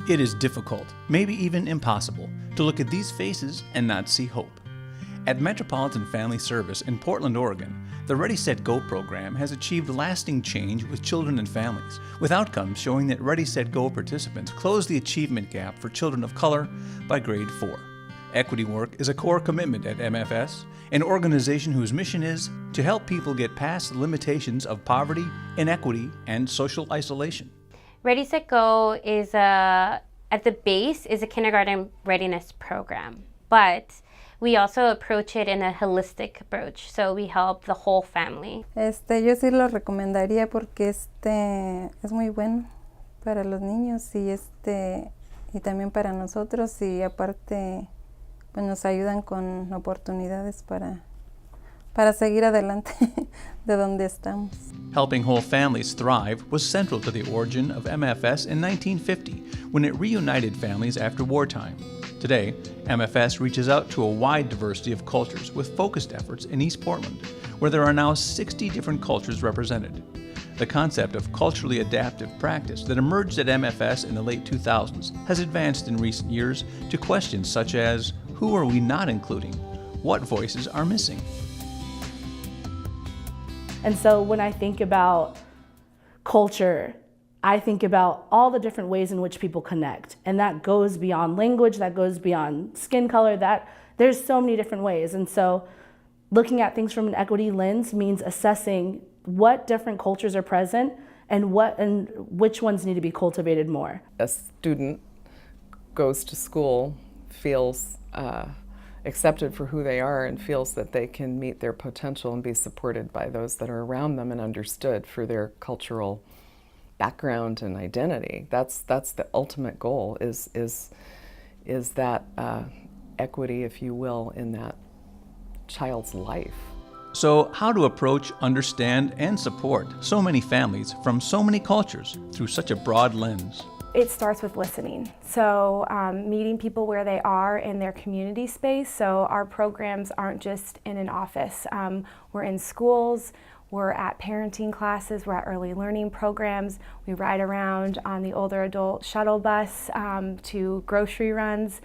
It is difficult, maybe even impossible, to look at these faces and not see hope. At Metropolitan Family Service in Portland, Oregon, the Ready, Set, Go program has achieved lasting change with children and families, with outcomes showing that Ready, Set, Go participants closed the achievement gap for children of color by grade 4. Equity work is a core commitment at MFS, an organization whose mission is to help people get past the limitations of poverty, inequity, and social isolation. Ready, Set, Go is at the base is a kindergarten readiness program, but we also approach it in a holistic approach, so we help the whole family. Yo sí lo recomendaría porque es muy bueno para los niños y también para nosotros, y aparte pues nos ayudan con oportunidades para seguir adelante de donde estamos. Helping whole families thrive was central to the origin of MFS in 1950, when it reunited families after wartime. Today, MFS reaches out to a wide diversity of cultures with focused efforts in East Portland, where there are now 60 different cultures represented. The concept of culturally adaptive practice that emerged at MFS in the late 2000s has advanced in recent years to questions such as, who are we not including? What voices are missing? And so when I think about culture, I think about all the different ways in which people connect. And that goes beyond language, that goes beyond skin color, there's so many different ways. And so looking at things from an equity lens means assessing what different cultures are present and which ones need to be cultivated more. A student goes to school, feels accepted for who they are, and feels that they can meet their potential and be supported by those that are around them and understood for their cultural background and identity. That's the ultimate goal, is that equity, if you will, in that child's life. So how to approach, understand, and support so many families from so many cultures through such a broad lens? It starts with listening. So meeting people where they are in their community space. So our programs aren't just in an office. We're in schools, we're at parenting classes, we're at early learning programs. We ride around on the older adult shuttle bus to grocery runs.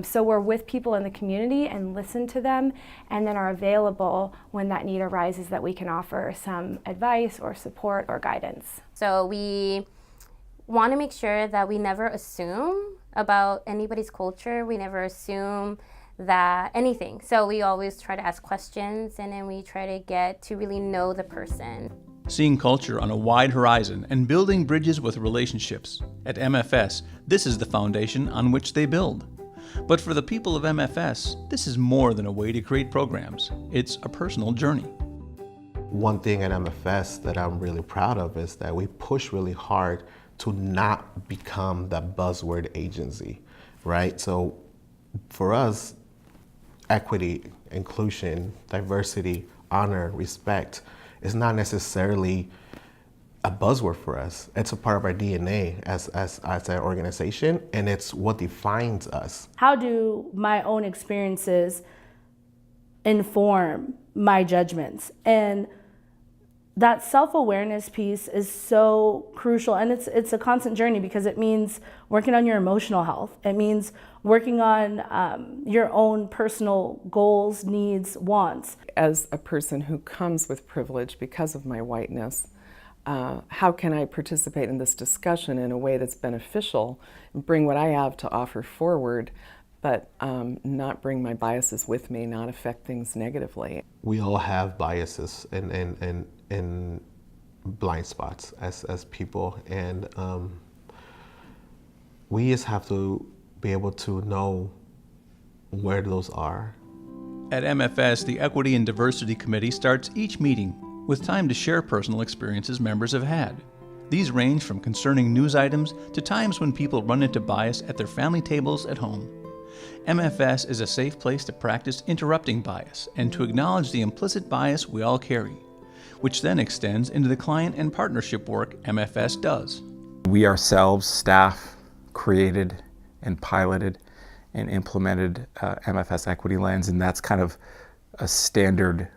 So we're with people in the community and listen to them, and then are available when that need arises that we can offer some advice or support or guidance. So we want to make sure that we never assume about anybody's culture. We never assume that anything. So we always try to ask questions, and then we try to get to really know the person. Seeing culture on a wide horizon and building bridges with relationships. At MFS, this is the foundation on which they build. But for the people of MFS, this is more than a way to create programs. It's a personal journey. One thing at MFS that I'm really proud of is that we push really hard to not become that buzzword agency, right? So for us, equity, inclusion, diversity, honor, respect is not necessarily a buzzword for us. It's a part of our DNA as an organization, and it's what defines us. How do my own experiences inform my judgments? And that self-awareness piece is so crucial, and it's a constant journey, because it means working on your emotional health. It means working on your own personal goals, needs, wants. As a person who comes with privilege because of my whiteness, how can I participate in this discussion in a way that's beneficial and bring what I have to offer forward, but not bring my biases with me, not affect things negatively? We all have biases and blind spots as people, and we just have to be able to know where those are. At MFS, the Equity and Diversity Committee starts each meeting with time to share personal experiences members have had. These range from concerning news items to times when people run into bias at their family tables at home. MFS is a safe place to practice interrupting bias and to acknowledge the implicit bias we all carry, which then extends into the client and partnership work MFS does. We ourselves, staff, created and piloted and implemented MFS Equity Lens, and that's kind of a standard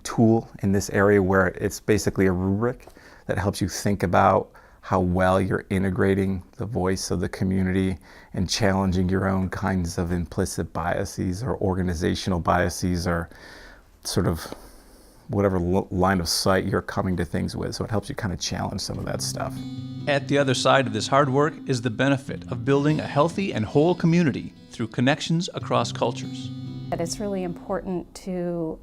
tool in this area, where it's basically a rubric that helps you think about how well you're integrating the voice of the community and challenging your own kinds of implicit biases or organizational biases or sort of whatever line of sight you're coming to things with. So it helps you kind of challenge some of that stuff. At the other side of this hard work is the benefit of building a healthy and whole community through connections across cultures. It's really important to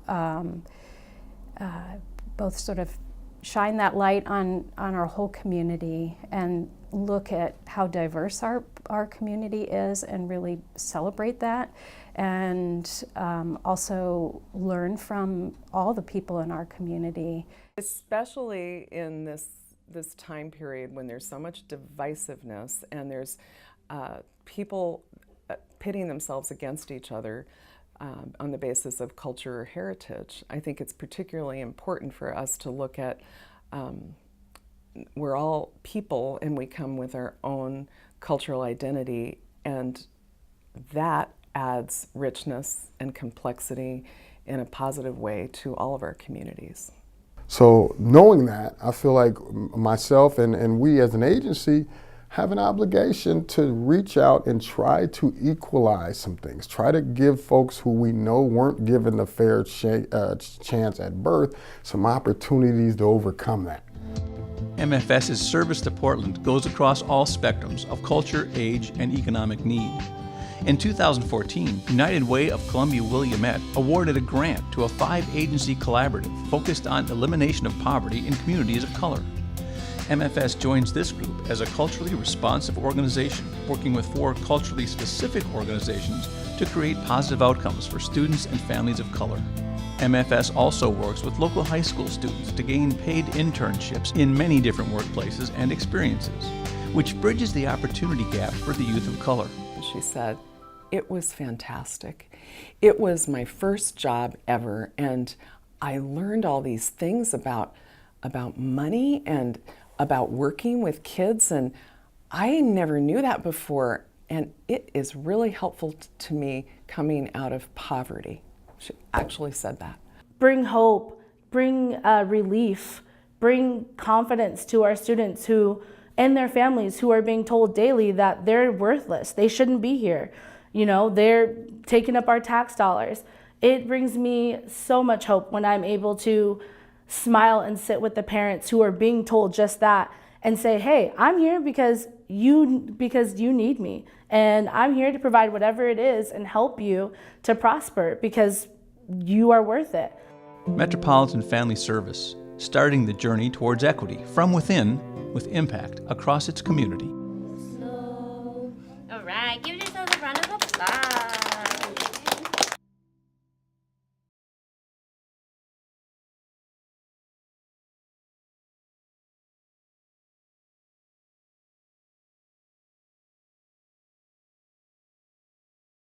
both sort of shine that light on our whole community and look at how diverse our community is and really celebrate that, and also learn from all the people in our community. Especially in this time period when there's so much divisiveness and there's people pitting themselves against each other on the basis of culture or heritage. I think it's particularly important for us to look at we're all people and we come with our own cultural identity, and that adds richness and complexity in a positive way to all of our communities. So knowing that, I feel like myself and we as an agency have an obligation to reach out and try to equalize some things, try to give folks who we know weren't given the fair chance at birth some opportunities to overcome that. MFS's service to Portland goes across all spectrums of culture, age, and economic need. In 2014, United Way of Columbia Willamette awarded a grant to a 5-agency collaborative focused on elimination of poverty in communities of color. MFS joins this group as a culturally responsive organization working with 4 culturally specific organizations to create positive outcomes for students and families of color. MFS also works with local high school students to gain paid internships in many different workplaces and experiences, which bridges the opportunity gap for the youth of color. She said, "It was fantastic. It was my first job ever, and I learned all these things about money and about working with kids, and I never knew that before, and it is really helpful to me coming out of poverty." She actually said that. Bring hope, bring relief, bring confidence to our students who and their families who are being told daily that they're worthless, they shouldn't be here. You know, they're taking up our tax dollars. It brings me so much hope when I'm able to smile and sit with the parents who are being told just that and say, hey, I'm here because you need me, and I'm here to provide whatever it is and help you to prosper because you are worth it. Metropolitan Family Service, starting the journey towards equity from within with impact across its community. All right, give yourselves a round of applause.